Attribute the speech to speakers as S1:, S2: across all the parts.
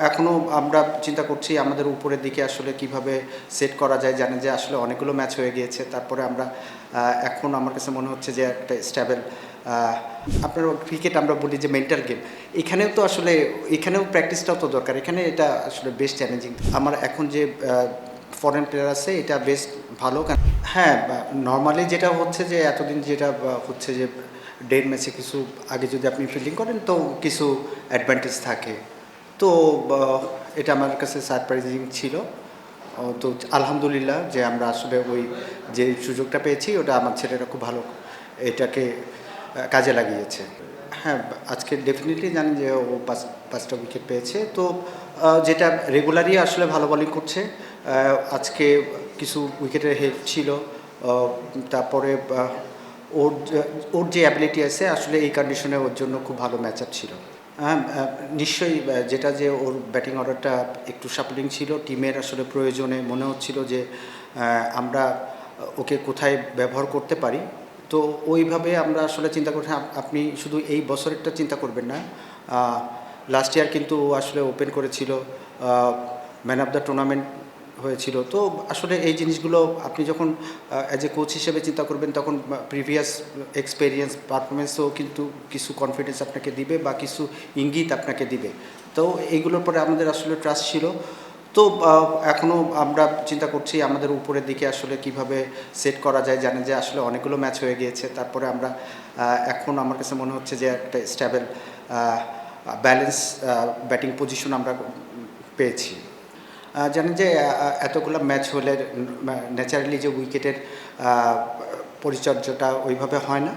S1: এখনও আমরা চিন্তা করছি আমাদের উপরের দিকে আসলে কিভাবে সেট করা যায়। জানেন যে আসলে অনেকগুলো ম্যাচ হয়ে গিয়েছে। তারপরে আমরা এখন আমার কাছে মনে হচ্ছে যে একটা স্ট্যাবল আপনার ক্রিকেট আমরা বলি যে মেন্টাল গেম। এখানেও তো আসলে এখানেও প্র্যাকটিসটাও তো দরকার। এখানে এটা আসলে বেশ চ্যালেঞ্জিং। আমার এখন যে ফরেন প্লেয়ার আছে এটা বেশ ভালো। হ্যাঁ, নরমালি যেটা হচ্ছে যে এতদিন যেটা হচ্ছে যে ডের ম্যাচে কিছু আগে যদি আপনি ফিল্ডিং করেন তো কিছু অ্যাডভান্টেজ থাকে। তো এটা আমার কাছে সারপ্রাইজিং ছিল। তো আলহামদুলিল্লাহ যে আমরা আসলে ওই যে সুযোগটা পেয়েছি ওটা আমার ছেলেরা খুব ভালো এটাকে কাজে লাগিয়েছে। হ্যাঁ, আজকে ডেফিনেটলি জানি যে ও পাঁচটা উইকেট পেয়েছে। তো যেটা রেগুলারই আসলে ভালো বোলিং করছে। আজকে কিছু উইকেটের হেল্প ছিল। তারপরে ওর যে অ্যাবিলিটি আছে আসলে এই কন্ডিশনে ওর জন্য খুব ভালো ম্যাচ আপ ছিল। হ্যাঁ, নিশ্চয়ই যেটা যে ওর ব্যাটিং অর্ডারটা একটু শাফলিং ছিল। টিমের আসলে প্রয়োজনে মনে হচ্ছিল যে আমরা ওকে কোথায় ব্যবহার করতে পারি। তো ওইভাবে আমরা আসলে চিন্তা করছি। আপনি শুধু এই বছরেরটা চিন্তা করবেন না। লাস্ট ইয়ার কিন্তু ও আসলে ওপেন করেছিল, ম্যান অফ দ্য টুর্নামেন্ট হয়েছিল। তো আসলে এই জিনিসগুলো আপনি যখন অ্যাজ এ কোচ হিসেবে চিন্তা করবেন তখন প্রিভিয়াস এক্সপেরিয়েন্স পারফরমেন্সও কিন্তু কিছু কনফিডেন্স আপনাকে দিবে বা কিছু ইঙ্গিত আপনাকে দিবে। তো এইগুলোর পরে আমাদের আসলে ট্রাস্ট ছিল। তো এখনও আমরা চিন্তা করছি আমাদের উপরের দিকে আসলে কিভাবে সেট করা যায়। জানেন যে আসলে অনেকগুলো ম্যাচ হয়ে গিয়েছে। তারপরে আমরা এখন আমার কাছে মনে হচ্ছে যে একটা স্ট্যাবল ব্যালেন্স ব্যাটিং পজিশন আমরা পেয়েছি। জানেন যে এতগুলো ম্যাচ হলে ন্যাচারালি যে উইকেটের পরিচর্যাটা ওইভাবে হয় না।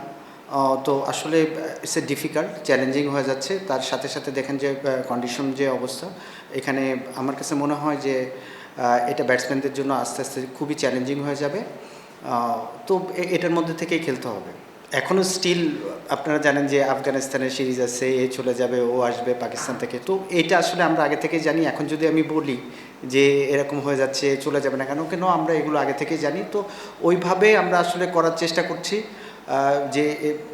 S1: তো আসলে ইটস এ ডিফিকাল্ট চ্যালেঞ্জিং হয়ে যাচ্ছে। তার সাথে সাথে দেখেন যে কন্ডিশন যে অবস্থা এখানে আমার কাছে মনে হয় যে এটা ব্যাটসম্যানদের জন্য আস্তে আস্তে খুবই চ্যালেঞ্জিং হয়ে যাবে। তো এটার মধ্যে থেকেই খেলতে হবে। এখনও স্টিল আপনারা জানেন যে আফগানিস্তানের সিরিজ আছে, এ চলে যাবে, ও আসবে পাকিস্তান থেকে। তো এটা আসলে আমরা আগে থেকেই জানি। এখন যদি আমি বলি যে এরকম হয়ে যাচ্ছে, চলে যাবে না কেন আমরা এগুলো আগে থেকেই জানি। তো ওইভাবে আমরা আসলে করার চেষ্টা করছি যে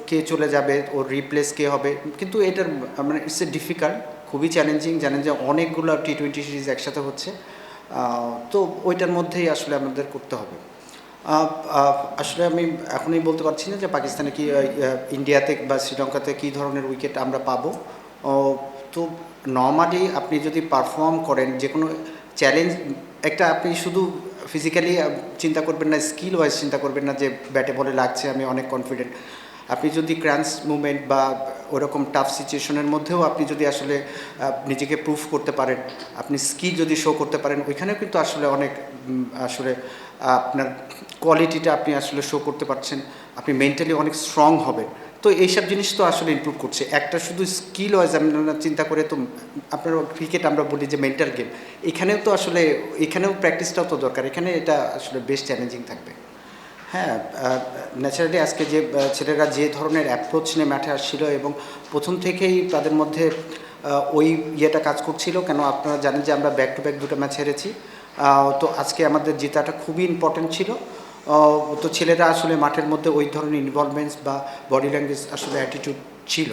S1: কে চলে যাবে, ওর রিপ্লেস কে হবে। কিন্তু এটার মানে ইটস এ ডিফিকাল্ট, খুবই চ্যালেঞ্জিং। জানেন যে অনেকগুলো টি-20 সিরিজ একসাথে হচ্ছে। তো ওইটার মধ্যেই আসলে আমাদের করতে হবে। আসলে আমি এখনই বলতে পারছি না যে পাকিস্তানে কি ইন্ডিয়াতে বা শ্রীলঙ্কাতে কী ধরনের উইকেট আমরা পাবো। তো নর্মালি আপনি যদি পারফর্ম করেন যে কোনো চ্যালেঞ্জ একটা আপনি শুধু ফিজিক্যালি চিন্তা করবেন না, স্কিল ওয়াইজ চিন্তা করবেন না যে ব্যাটে বলে লাগছে আমি অনেক কনফিডেন্ট। আপনি যদি ক্রাঞ্চ মুভমেন্ট বা ওরকম টাফ সিচুয়েশনের মধ্যেও আপনি যদি আসলে নিজেকে প্রুফ করতে পারেন, আপনি স্কিল যদি শো করতে পারেন, ওইখানেও কিন্তু আসলে অনেক আসলে আপনার কোয়ালিটিটা আপনি আসলে শো করতে পারছেন। আপনি মেন্টালি অনেক স্ট্রং হবেন। তো এইসব জিনিস তো আসলে ইমপ্রুভ করছে। একটা শুধু স্কিল ওয়াইজ আমরা চিন্তা করে তো আপনার ক্রিকেট আমরা বলি যে মেন্টাল গেম। এখানেও তো আসলে এখানেও প্র্যাকটিসটাও তো দরকার। এখানে এটা আসলে বেশ চ্যালেঞ্জিং থাকবে। হ্যাঁ, ন্যাচারালি আজকে যে ছেলেরা যে ধরনের অ্যাপ্রোচ নিয়ে মাঠে আসছিল এবং প্রথম থেকেই তাদের মধ্যে ওই ইয়েটা কাজ করছিল। কেন আপনারা জানেন যে আমরা ব্যাক টু ব্যাক দুটো ম্যাচ হেরেছি। তো আজকে আমাদের জেতাটা খুবই ইম্পর্টেন্ট ছিল। তো ছেলেরা আসলে মাঠের মধ্যে ওই ধরনের ইনভলভমেন্টস বা বডি ল্যাঙ্গুয়েজ আসলে অ্যাটিটিউড ছিল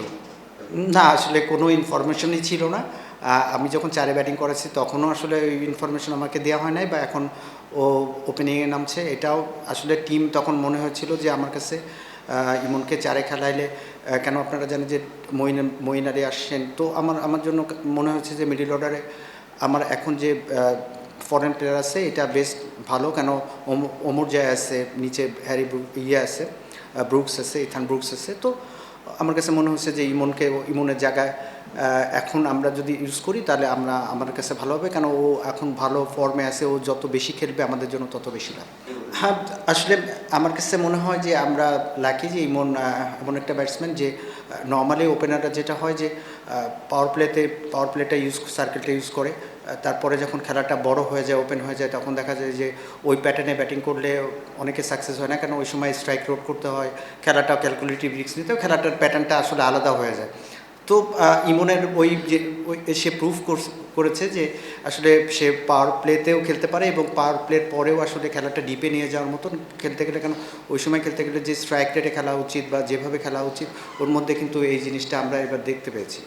S1: না। আসলে কোনো ইনফরমেশনই ছিল না। আমি যখন চারে ব্যাটিং করেছি তখনও আসলে ওই ইনফরমেশন আমাকে দেওয়া হয় নাই। বা এখন ও ওপেনিংয়ে নামছে এটাও আসলে টিম তখন মনে হয়েছিল যে আমার কাছে ইমনকে চারে খেলাইলে কেন আপনারা জানেন যে মঈন আলী আসছেন। তো আমার জন্য মনে হচ্ছে যে মিডল অর্ডারে আমার এখন যে ফরেন প্লেয়ার আছে এটা বেশ ভালো। কেন ওমর জায় আছে, নিচে হ্যারি আছে, ব্রুকস আছে, ইথান ব্রুকস আছে। তো আমার কাছে মনে হচ্ছে যে ইমনের জায়গায় এখন আমরা যদি ইউজ করি তাহলে আমার কাছে ভালো হবে। কেন ও এখন ভালো ফর্মে আছে, ও যত বেশি খেলবে আমাদের জন্য তত বেশি লাভ। হ্যাঁ, আসলে আমার কাছে মনে হয় যে আমরা লাকি যে ইমন এমন একটা ব্যাটসম্যান যে নর্মালি ওপেনাররা যেটা হয় যে পাওয়ার প্লেটা সার্কেলটা ইউজ করে। তারপরে যখন খেলাটা বড় হয়ে যায়, ওপেন হয়ে যায়, তখন দেখা যায় যে ওই প্যাটার্নে ব্যাটিং করলে অনেকে সাকসেস হয় না। কেন ওই সময় স্ট্রাইক রোড করতে হয়, খেলাটা ক্যালকুলেটিভ রিস্ক নিতে হয়, খেলাটার প্যাটার্নটা আসলে আলাদা হয়ে যায়। তো ইমনের সে প্রুফ করেছে যে আসলে সে পাওয়ার প্লেতেও খেলতে পারে এবং পাওয়ার প্লের পরেও আসলে খেলাটা ডিপে নিয়ে যাওয়ার মতন খেলতে গেলে। কেন ওই সময় খেলতে গেলে যে স্ট্রাইক রেটে খেলা উচিত বা যেভাবে খেলা উচিত ওর মধ্যে কিন্তু এই জিনিসটা আমরা এবার দেখতে পেয়েছি।